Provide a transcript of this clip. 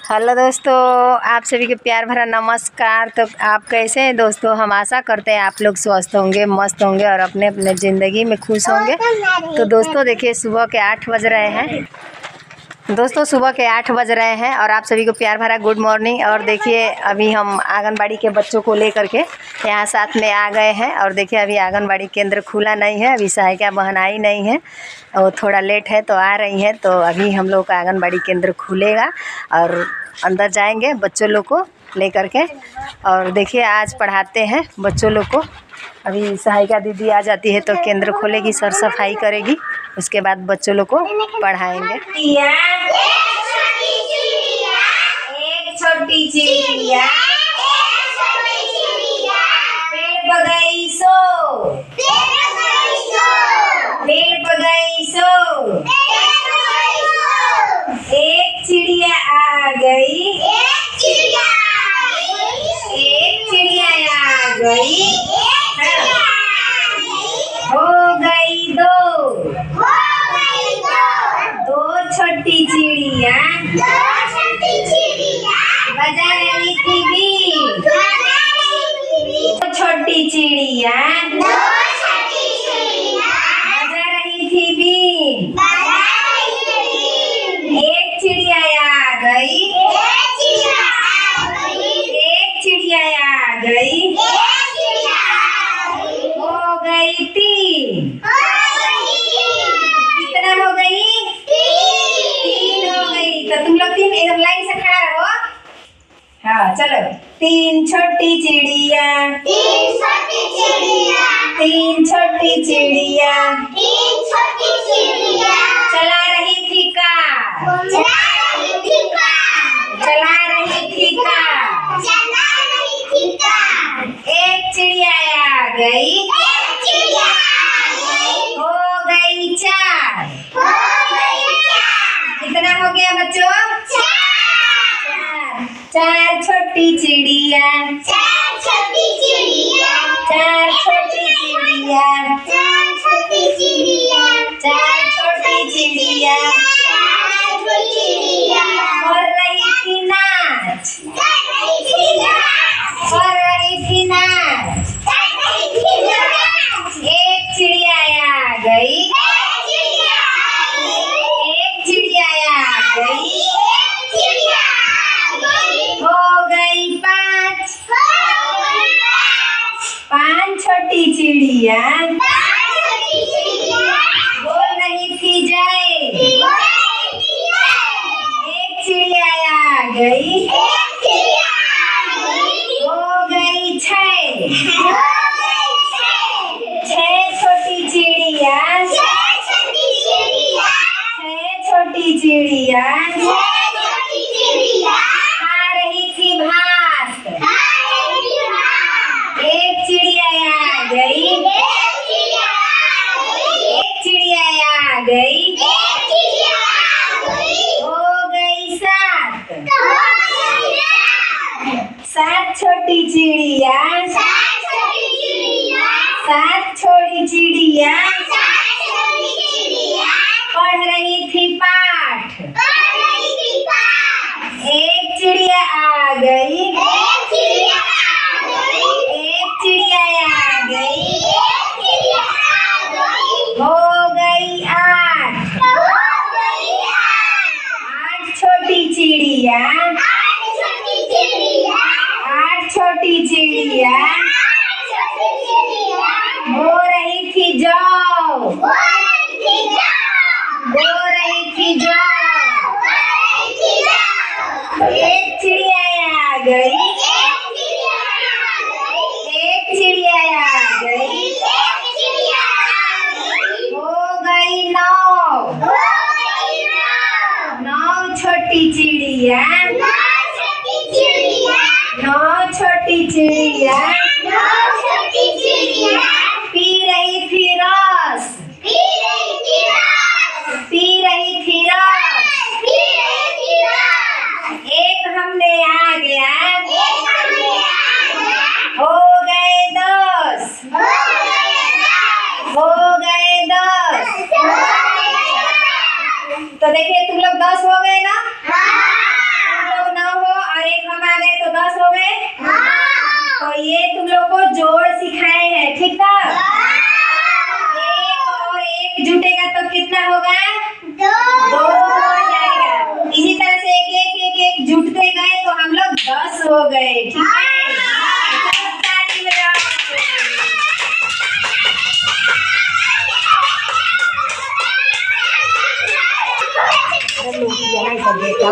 Hello दोस्तों, आप सभी के प्यार भरा नमस्कार। तो आप कैसे हैं दोस्तों? हम आशा करते हैं आप लोग स्वस्थ होंगे, मस्त होंगे और अपने अपने ज़िंदगी में खुश होंगे। तो दोस्तों देखिए, सुबह के 8 बज रहे हैं। दोस्तों सुबह के 8 बज रहे हैं और आप सभी को प्यार भरा गुड मॉर्निंग। और देखिए, अभी हम आंगनबाड़ी के बच्चों को लेकर के यहाँ साथ में आ गए हैं। और देखिए, अभी आंगनबाड़ी केंद्र खुला नहीं है, अभी सहायिका बहन आई नहीं है, वो थोड़ा लेट है तो आ रही हैं। तो अभी हम लोग का आंगनबाड़ी केंद्र खुलेगा और अंदर जाएंगे बच्चों लोग को लेकर के। और देखिए, आज पढ़ाते हैं बच्चों लोग को। अभी सहायिका दीदी आ जाती है तो केंद्र खोलेगी, सर सफाई करेगी, उसके बाद बच्चों लोग को पढ़ाएंगे। एक छोटी चिड़िया पेड़ पर गई सो, पेड़ पर गई सो, एक चिड़िया आ गई, एक चिड़िया आ गई, हो गई दो, दो छोटी चिड़िया बजा रही थी बीन, दो छोटी चिड़िया बजा रही थी बीन, एक चिड़िया आ गई, एक चिड़िया आ गई, हो गई तीन। कितना हो गई? तीन हो गई। तो तुम लोग तीन एकदम लाइन से खड़ा रहो। हाँ चलो। तीन छोटी चिड़िया, तीन छोटी चिड़िया चला रही थी कार, चला रही थी कार, एक चिड़िया आ गई, हो गई चार। कितना हो गया बच्चों? चार छोटी चिड़िया, चार छोटी चिड़िया, चार छोटी चिड़िया कर रही थी नाच, कर रही थी नाच, एक चिड़िया आ गई, एक चिड़िया आ गई, हो गई पाँच। पाँच छोटी चिड़िया बोल रही थी जय, एक चिड़िया आ गई, हो गई छः। छः छोटी चिड़िया, छः छोटी चिड़िया खा रही थी भात, एक चिड़िया आ गई, एक चिड़िया आ गई, हो गई सात। सात छोटी चिड़िया, सात छोटी चिड़िया पढ़ रही थी पाठ, एक चिड़िया आ गई, एक चिड़िया आ गई, हो गई आठ। आठ छोटी चिड़िया, आठ छोटी चिड़िया हो रही थी जौ, हो रही थी जौ, एक चिड़िया आ गई, एक चिड़िया आ गई, हो गई नौ। नौ छोटी चिड़िया, नौ छोटी चिड़िया पी रही थी रस, पी रही थी रस, एक हमने आ गया, हो गए 10, हो गए 10। तो देखिए तुम लोग 10 हो गए ना? तुम लोग 9 कितना होगा? 2 हो जाएगा। इसी तरह से एक जुटते गए तो हम लोग 10 हो गए। ठीक है, ताली बजाओ। अरे लोग ये नहीं कर देता।